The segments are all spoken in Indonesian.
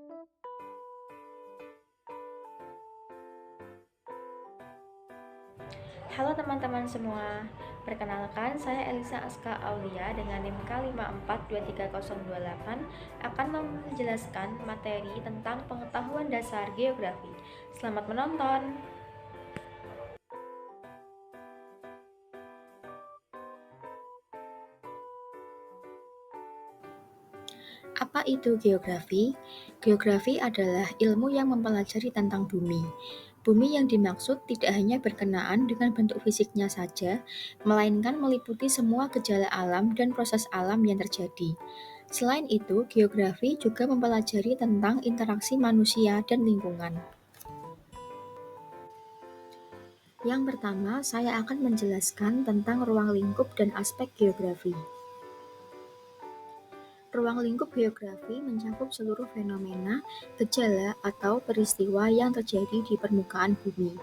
Halo teman-teman semua, perkenalkan saya Elisa Aska Aulia dengan NIM K542308 akan menjelaskan materi tentang pengetahuan dasar geografi. Selamat menonton! Apa itu geografi? Geografi adalah ilmu yang mempelajari tentang bumi. Bumi yang dimaksud tidak hanya berkenaan dengan bentuk fisiknya saja, melainkan meliputi semua gejala alam dan proses alam yang terjadi. Selain itu, geografi juga mempelajari tentang interaksi manusia dan lingkungan. Yang pertama, saya akan menjelaskan tentang ruang lingkup dan aspek geografi. Ruang lingkup geografi mencakup seluruh fenomena, gejala, atau peristiwa yang terjadi di permukaan bumi.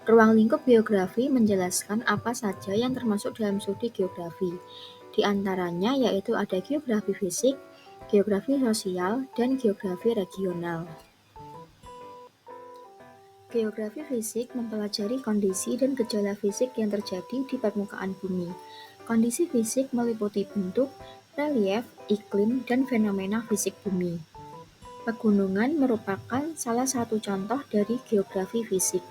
Ruang lingkup geografi menjelaskan apa saja yang termasuk dalam studi geografi. Di antaranya yaitu ada geografi fisik, geografi sosial, dan geografi regional. Geografi fisik mempelajari kondisi dan gejala fisik yang terjadi di permukaan bumi. Kondisi fisik meliputi bentuk, relief, iklim, dan fenomena fisik bumi. Pegunungan merupakan salah satu contoh dari geografi fisik.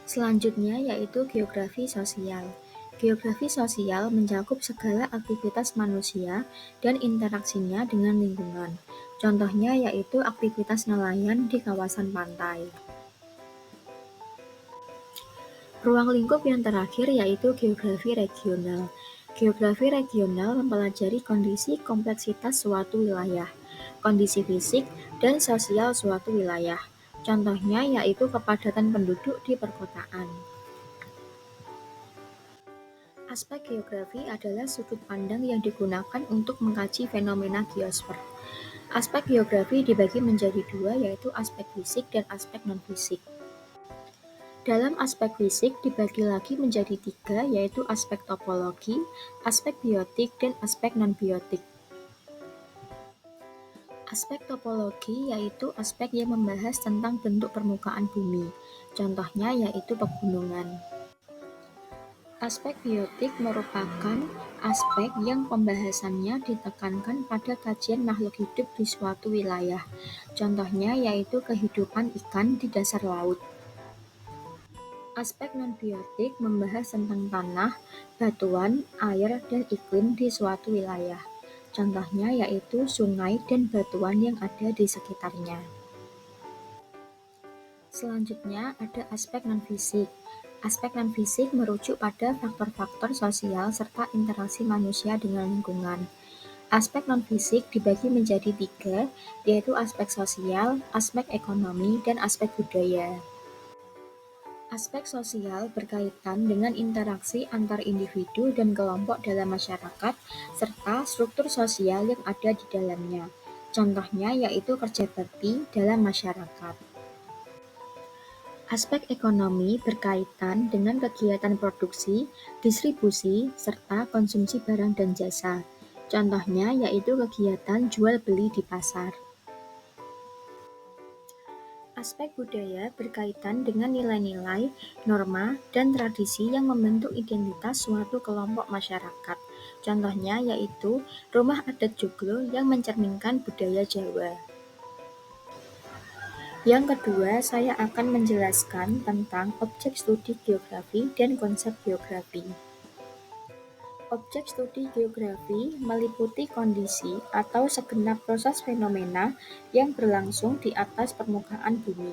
Selanjutnya yaitu geografi sosial. Geografi sosial mencakup segala aktivitas manusia dan interaksinya dengan lingkungan. Contohnya yaitu aktivitas nelayan di kawasan pantai. Ruang lingkup yang terakhir yaitu geografi regional. Geografi regional mempelajari kondisi kompleksitas suatu wilayah, kondisi fisik dan sosial suatu wilayah. Contohnya yaitu kepadatan penduduk di perkotaan. Aspek geografi adalah sudut pandang yang digunakan untuk mengkaji fenomena geosfer. Aspek geografi dibagi menjadi dua, yaitu aspek fisik dan aspek non-fisik. Dalam aspek fisik dibagi lagi menjadi tiga, yaitu aspek topologi, aspek biotik, dan aspek non-biotik. Aspek topologi yaitu aspek yang membahas tentang bentuk permukaan bumi. Contohnya yaitu pegunungan. Aspek biotik merupakan aspek yang pembahasannya ditekankan pada kajian makhluk hidup di suatu wilayah. Contohnya yaitu kehidupan ikan di dasar laut. Aspek non-biotik membahas tentang tanah, batuan, air, dan iklim di suatu wilayah. Contohnya yaitu sungai dan batuan yang ada di sekitarnya. Selanjutnya ada aspek non-fisik. Aspek non-fisik merujuk pada faktor-faktor sosial serta interaksi manusia dengan lingkungan. Aspek non-fisik dibagi menjadi tiga, yaitu aspek sosial, aspek ekonomi, dan aspek budaya. Aspek sosial berkaitan dengan interaksi antar individu dan kelompok dalam masyarakat, serta struktur sosial yang ada di dalamnya. Contohnya yaitu kerja bakti dalam masyarakat. Aspek ekonomi berkaitan dengan kegiatan produksi, distribusi, serta konsumsi barang dan jasa. Contohnya yaitu kegiatan jual beli di pasar. Aspek budaya berkaitan dengan nilai-nilai, norma, dan tradisi yang membentuk identitas suatu kelompok masyarakat. Contohnya yaitu rumah adat Joglo yang mencerminkan budaya Jawa. Yang kedua, saya akan menjelaskan tentang objek studi geografi dan konsep geografi. Objek studi geografi meliputi kondisi atau segenap proses fenomena yang berlangsung di atas permukaan bumi.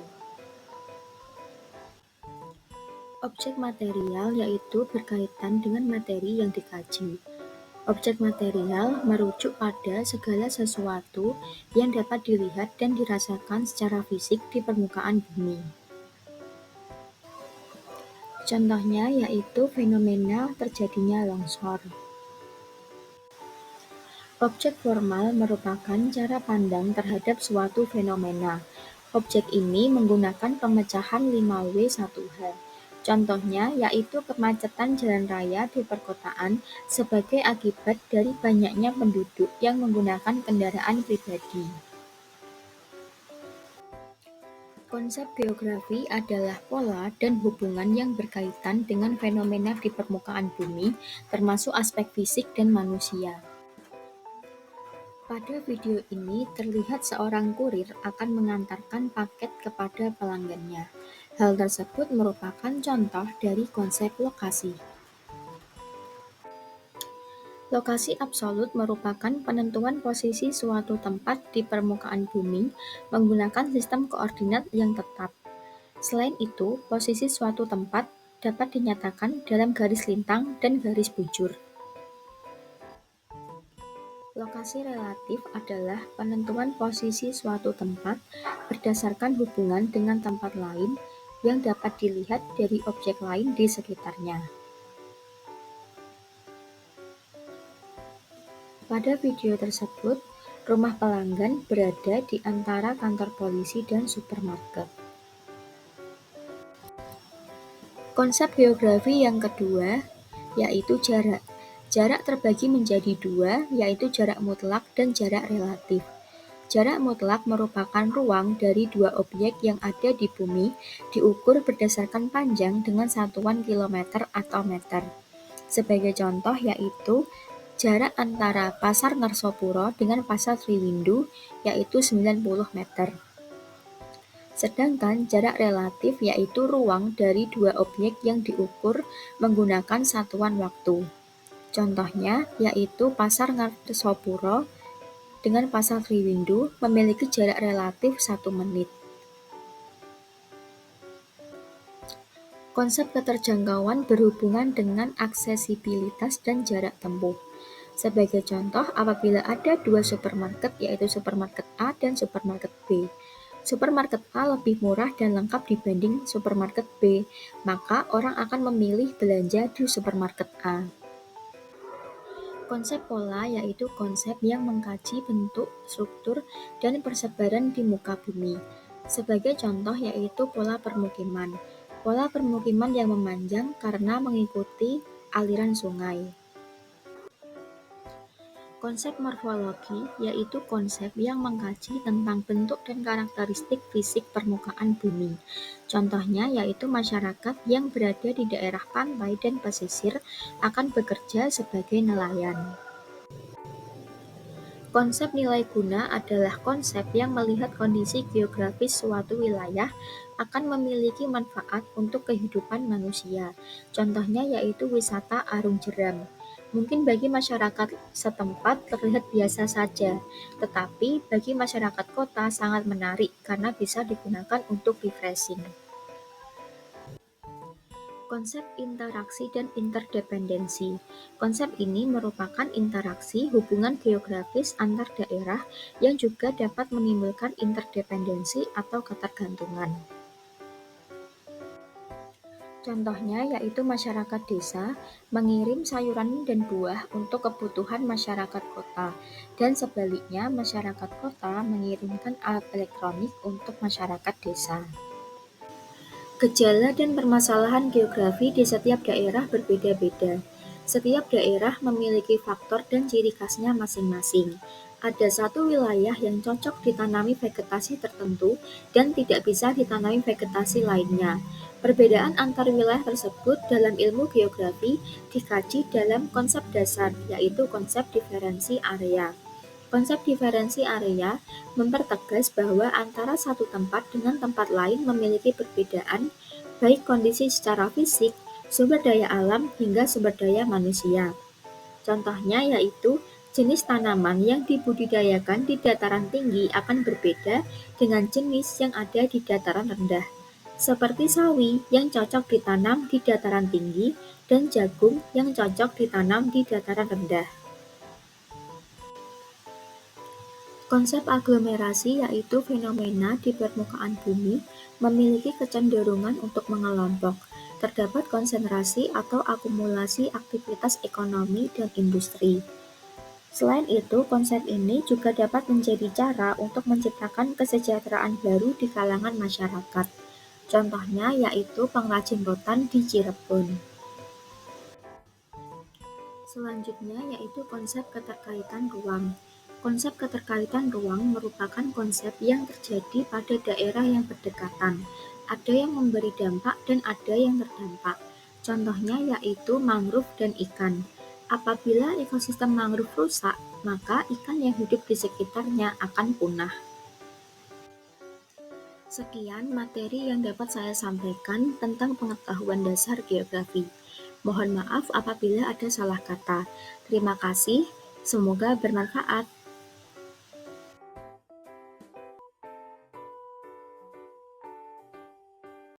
Objek material yaitu berkaitan dengan materi yang dikaji. Objek material merujuk pada segala sesuatu yang dapat dilihat dan dirasakan secara fisik di permukaan bumi. Contohnya yaitu fenomena terjadinya longsor. Objek formal merupakan cara pandang terhadap suatu fenomena. Objek ini menggunakan pemecahan 5W1H. Contohnya yaitu kemacetan jalan raya di perkotaan sebagai akibat dari banyaknya penduduk yang menggunakan kendaraan pribadi. Konsep geografi adalah pola dan hubungan yang berkaitan dengan fenomena di permukaan bumi, termasuk aspek fisik dan manusia. Pada video ini terlihat seorang kurir akan mengantarkan paket kepada pelanggannya. Hal tersebut merupakan contoh dari konsep lokasi. Lokasi absolut merupakan penentuan posisi suatu tempat di permukaan bumi menggunakan sistem koordinat yang tetap. Selain itu, posisi suatu tempat dapat dinyatakan dalam garis lintang dan garis bujur. Lokasi relatif adalah penentuan posisi suatu tempat berdasarkan hubungan dengan tempat lain yang dapat dilihat dari objek lain di sekitarnya. Pada video tersebut, rumah pelanggan berada di antara kantor polisi dan supermarket. Konsep geografi yang kedua yaitu jarak. Jarak terbagi menjadi dua, yaitu jarak mutlak dan jarak relatif. Jarak mutlak merupakan ruang dari dua objek yang ada di bumi diukur berdasarkan panjang dengan satuan kilometer atau meter. Sebagai contoh yaitu jarak antara Pasar Ngersopuro dengan Pasar Triwindu yaitu 90 meter. Sedangkan jarak relatif yaitu ruang dari dua objek yang diukur menggunakan satuan waktu. Contohnya yaitu Pasar Ngersopuro dengan Pasar Triwindu memiliki jarak relatif 1 menit. Konsep keterjangkauan berhubungan dengan aksesibilitas dan jarak tempuh. Sebagai contoh, apabila ada dua supermarket yaitu supermarket A dan supermarket B. Supermarket A lebih murah dan lengkap dibanding supermarket B, maka orang akan memilih belanja di supermarket A. Konsep pola yaitu konsep yang mengkaji bentuk, struktur, dan persebaran di muka bumi. Sebagai contoh yaitu pola permukiman. Pola permukiman yang memanjang karena mengikuti aliran sungai. Konsep morfologi yaitu konsep yang mengkaji tentang bentuk dan karakteristik fisik permukaan bumi. Contohnya yaitu masyarakat yang berada di daerah pantai dan pesisir akan bekerja sebagai nelayan. Konsep nilai guna adalah konsep yang melihat kondisi geografis suatu wilayah akan memiliki manfaat untuk kehidupan manusia. Contohnya yaitu wisata Arung Jeram. Mungkin bagi masyarakat setempat terlihat biasa saja, tetapi bagi masyarakat kota sangat menarik karena bisa digunakan untuk refreshing. Konsep interaksi dan interdependensi. Konsep ini merupakan interaksi hubungan geografis antar daerah yang juga dapat menimbulkan interdependensi atau ketergantungan. Contohnya yaitu masyarakat desa mengirim sayuran dan buah untuk kebutuhan masyarakat kota, dan sebaliknya masyarakat kota mengirimkan alat elektronik untuk masyarakat desa. Gejala dan permasalahan geografi di setiap daerah berbeda-beda. Setiap daerah memiliki faktor dan ciri khasnya masing-masing. Ada satu wilayah yang cocok ditanami vegetasi tertentu dan tidak bisa ditanami vegetasi lainnya. Perbedaan antar wilayah tersebut dalam ilmu geografi dikaji dalam konsep dasar, yaitu konsep diferensi area. Konsep diferensi area mempertegas bahwa antara satu tempat dengan tempat lain memiliki perbedaan, baik kondisi secara fisik, sumber daya alam, hingga sumber daya manusia. Contohnya yaitu jenis tanaman yang dibudidayakan di dataran tinggi akan berbeda dengan jenis yang ada di dataran rendah. Seperti sawi yang cocok ditanam di dataran tinggi dan jagung yang cocok ditanam di dataran rendah. Konsep aglomerasi yaitu fenomena di permukaan bumi memiliki kecenderungan untuk mengelompok. Terdapat konsentrasi atau akumulasi aktivitas ekonomi dan industri. Selain itu, konsep ini juga dapat menjadi cara untuk menciptakan kesejahteraan baru di kalangan masyarakat. Contohnya yaitu pengrajin rotan di Cirebon. Selanjutnya yaitu konsep keterkaitan ruang. Konsep keterkaitan ruang merupakan konsep yang terjadi pada daerah yang berdekatan. Ada yang memberi dampak dan ada yang terdampak. Contohnya yaitu mangrove dan ikan. Apabila ekosistem mangrove rusak, maka ikan yang hidup di sekitarnya akan punah. Sekian materi yang dapat saya sampaikan tentang pengetahuan dasar geografi. Mohon maaf apabila ada salah kata. Terima kasih, semoga bermanfaat.